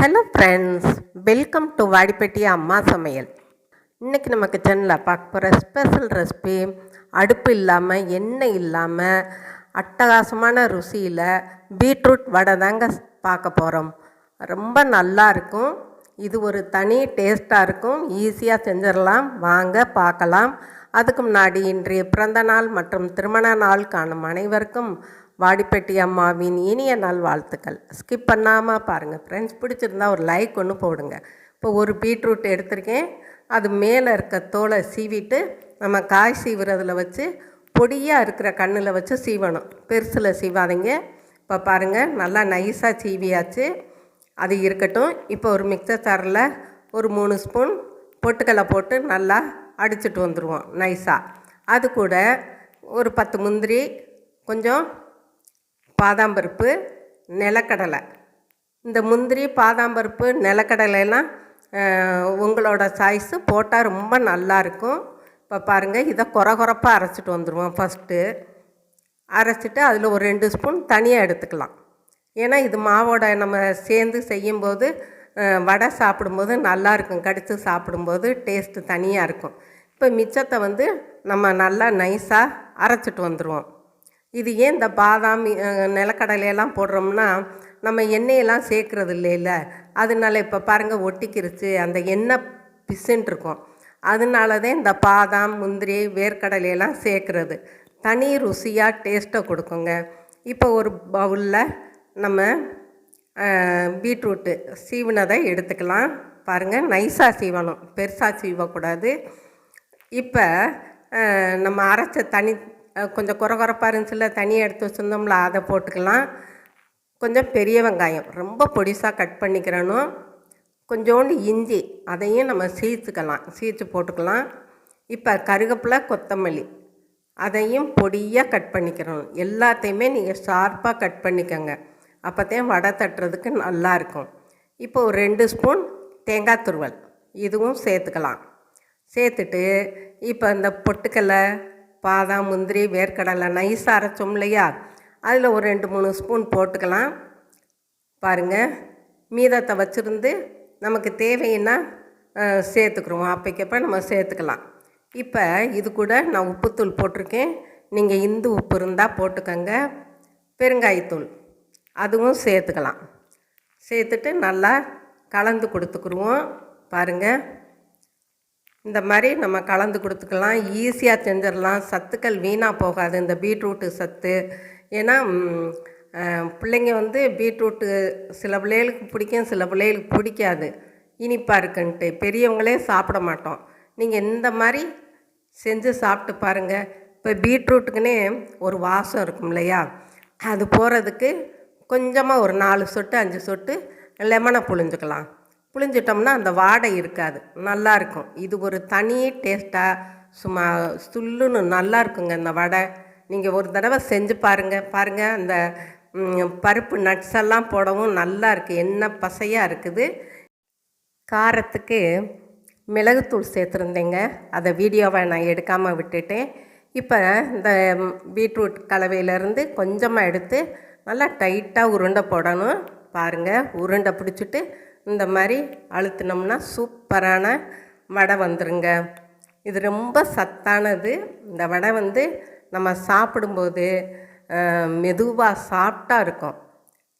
Hello friends, welcome to Vadipatti அம்மா சமையல். இன்றைக்கி நம்ம கிச்சனில் பார்க்க போகிற ஸ்பெஷல் ரெசிபி அடுப்பு இல்லாமல் எண்ணெய் இல்லாமல் அட்டகாசமான ருசியில் பீட்ரூட் வடை தாங்க பார்க்க போகிறோம். ரொம்ப நல்லா இருக்கும். இது ஒரு தனி டேஸ்ட்டாக இருக்கும். ஈஸியாக செஞ்சிடலாம். வாங்க பார்க்கலாம். அதுக்கு முன்னாடி இன்றைய பிறந்த நாள் மற்றும் திருமண நாள் காணும் அனைவருக்கும் வாடிப்பட்டி அம்மாவின் இனிய நாள் வாழ்த்துக்கள். ஸ்கிப் பண்ணாமல் பாருங்கள் ஃப்ரெண்ட்ஸ். பிடிச்சிருந்தா ஒரு லைக் ஒன்று போடுங்க. இப்போ ஒரு பீட்ரூட் எடுத்திருக்கேன். அது மேலே இருக்க தோலை சீவிட்டு நம்ம காய் சீவுறதில் வச்சு பொடியாக இருக்கிற கண்ணில் வச்சு சீவணும். பெருசில் சீவாதீங்க. இப்போ பாருங்கள், நல்லா நைஸாக சீவியாச்சு. அது இருக்கட்டும். இப்போ ஒரு மிக்சர் ஜாரில் ஒரு 3 ஸ்பூன் பொட்டுக்கடலை போட்டு நல்லா அடிச்சுட்டு வந்துடுவோம் நைஸாக. அது கூட ஒரு 10 முந்திரி, கொஞ்சம் பாதாம் பருப்பு, நிலக்கடலை. இந்த முந்திரி, பாதாம் பருப்பு, நிலக்கடலையெல்லாம் உங்களோட சாய்ஸு போட்டால் ரொம்ப நல்லாயிருக்கும். இப்போ பாருங்கள், இதை கொரகொரப்பாக அரைச்சிட்டு வந்துடுவோம். ஃபஸ்ட்டு அரைச்சிட்டு அதில் ஒரு 2 ஸ்பூன் தனியாக எடுத்துக்கலாம். ஏன்னா இது மாவோட நம்ம சேர்ந்து செய்யும்போது வடை சாப்பிடும்போது நல்லாயிருக்கும். கடித்து சாப்பிடும்போது டேஸ்ட்டு தனியாக இருக்கும். இப்போ மிச்சத்தை நம்ம நல்லா நைஸாக அரைச்சிட்டு வந்துடுவோம். இது ஏன் இந்த பாதாம், நிலக்கடலையெல்லாம் போடுறோம்னா நம்ம எண்ணெயெல்லாம் சேர்க்குறது இல்லைல்ல, அதனால இப்போ பாருங்கள் ஒட்டிக்கிருச்சு. அந்த எண்ணெய் பிசுன்னு இருக்கும். அதனால தான் இந்த பாதாம், முந்திரி, வேர்க்கடலையெல்லாம் சேர்க்குறது. தனி ருசியாக டேஸ்ட்டை கொடுக்குங்க. இப்போ ஒரு பவுலில் நம்ம பீட்ரூட்டு சீவினதை எடுத்துக்கலாம். பாருங்கள், நைஸாக சீவணும், பெருசாக சீவக்கூடாது. இப்போ நம்ம அரைச்ச தனி கொஞ்சம் கொரகொரப்பாக இருந்துச்சுல, தனியாக எடுத்து வச்சுருந்தோம்ல, அதை போட்டுக்கலாம். கொஞ்சம் பெரிய வெங்காயம் ரொம்ப பொடிசாக கட் பண்ணிக்கிறணும். கொஞ்சோண்டு இஞ்சி, அதையும் நம்ம சீச்சு போட்டுக்கலாம். இப்போ கருவேப்பிலை, கொத்தமல்லி, அதையும் பொடியாக கட் பண்ணிக்கிறணும். எல்லாத்தையுமே நீங்கள் ஷார்ப்பாக கட் பண்ணிக்கோங்க. அப்போத்தான் வடை தட்டுறதுக்கு நல்லாயிருக்கும். இப்போ ஒரு 2 ஸ்பூன் தேங்காய் துருவல் இதுவும் சேர்த்துக்கலாம். சேர்த்துட்டு இப்போ இந்த பொட்டுக்கடலை, பாதாம், முந்திரி, வேர்க்கடலை நைஸாக அரைச்சோம் இல்லையா, அதில் ஒரு 2-3 ஸ்பூன் போட்டுக்கலாம். பாருங்கள், மீதத்தை வச்சுருந்து நமக்கு தேவைன்னா சேர்த்துக்குருவோம். அப்போக்கப்போ நம்ம சேர்த்துக்கலாம். இப்போ இது கூட நான் உப்புத்தூள் போட்டிருக்கேன். நீங்கள் இந்து உப்பு இருந்தால் போட்டுக்கோங்க. பெருங்காயத்தூள் அதுவும் சேர்த்துக்கலாம். சேர்த்துட்டு நல்லா கலந்து கொடுத்துக்குருவோம். பாருங்கள், இந்த மாதிரி நம்ம கலந்து கொடுத்துக்கலாம். ஈஸியாக செஞ்சிடலாம். சத்துக்கள் வீணாக போகாது, இந்த பீட்ரூட்டு சத்து. ஏன்னா பிள்ளைங்க பீட்ரூட்டு சில பிள்ளைகளுக்கு பிடிக்கும், சில பிள்ளைகளுக்கு பிடிக்காது, இனிப்பாக இருக்குன்ட்டு. பெரியவங்களே சாப்பிட மாட்டோம். நீங்கள் இந்த மாதிரி செஞ்சு சாப்பிட்டு பாருங்கள். இப்போ பீட்ரூட்டுக்குன்னே ஒரு வாசம் இருக்கும் இல்லையா, அது போகிறதுக்கு கொஞ்சமாக ஒரு 4 சொட்டு 5 சொட்டு லெமனை புழிஞ்சுக்கலாம். புழிஞ்சிட்டோம்னா அந்த வாடை இருக்காது, நல்லாயிருக்கும். இது ஒரு தனி டேஸ்ட்டாக சும்மா சுல்லுன்னு நல்லா இருக்குங்க இந்த வடை. நீங்கள் ஒரு தடவை செஞ்சு பாருங்கள். அந்த பருப்பு நட்ஸ் எல்லாம் போடவும் நல்லா இருக்குது, எண்ணெய் பசையாக இருக்குது. காரத்துக்கு மிளகுத்தூள் சேர்த்துருந்தேங்க, அதை வீடியோவை நான் எடுக்காமல் விட்டுட்டேன். இப்போ இந்த பீட்ரூட் கலவையிலேருந்து கொஞ்சமாக எடுத்து நல்லா டைட்டாக உருண்டை போடணும். பாருங்கள், உருண்டை பிடிச்சிட்டு இந்த மாதிரி அழுத்தினோம்னா சூப்பரான வடை வந்துருங்க. இது ரொம்ப சத்தானது. இந்த வடை நம்ம சாப்பிடும்போது மெதுவாக சாஃப்டாக இருக்கும்.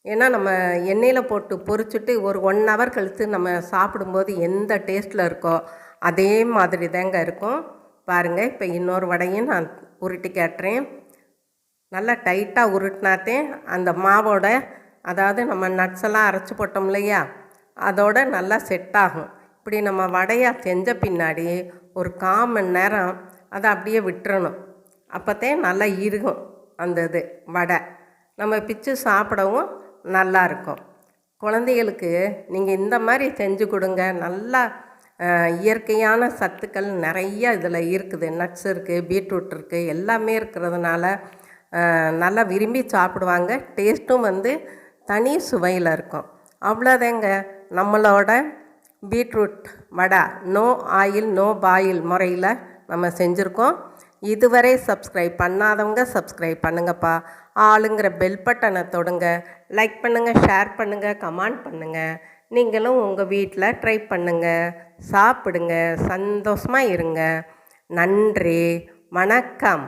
ஏன்னா நம்ம எண்ணெயில் போட்டு பொரிச்சுட்டு ஒரு 1 ஹவர் கழித்து நம்ம சாப்பிடும்போது எந்த டேஸ்ட்டில் இருக்கோ அதே மாதிரி தாங்க இருக்கும். பாருங்கள், இப்போ இன்னொரு வடையும் நான் உருட்டி காட்டுறேன். நல்லா டைட்டாக உருட்டினாத்தே அந்த மாவோட, அதாவது நம்ம நட்ஸ் எல்லாம் அரைச்சி போட்டோம் இல்லையா, அதோட நல்லா செட் ஆகும். இப்படி நம்ம வடையாக செஞ்ச பின்னாடி ஒரு 1/4 மணி நேரம் அதை அப்படியே விட்டுறணும். அப்போத்தான் நல்லா இறுகும் அந்த இது வடை. நம்ம பிச்சு சாப்பிடவும் நல்லாயிருக்கும். குழந்தைகளுக்கு நீங்கள் இந்த மாதிரி செஞ்சு கொடுங்க. நல்லா இயற்கையான சத்துக்கள் நிறையா இதில் இருக்குது. நட்ஸ் இருக்குது, பீட்ரூட் இருக்குது, எல்லாமே இருக்கிறதுனால நல்லா விரும்பி சாப்பிடுவாங்க. டேஸ்ட்டும் தனி சுவையில் இருக்கும். அவ்வளோதாங்க நம்மளோட பீட்ரூட் வடை. நோ ஆயில் நோ பாயில் முறையில் நம்ம செஞ்சுருக்கோம். இதுவரை சப்ஸ்கிரைப் பண்ணாதவங்க சப்ஸ்கிரைப் பண்ணுங்கப்பா. ஆளுங்கிற பெல் பட்டனை தொடுங்க. லைக் பண்ணுங்கள், ஷேர் பண்ணுங்கள், கமெண்ட் பண்ணுங்கள். நீங்களும் உங்கள் வீட்டில் ட்ரை பண்ணுங்கள், சாப்பிடுங்க, சந்தோஷமாக இருங்க. நன்றி, வணக்கம்.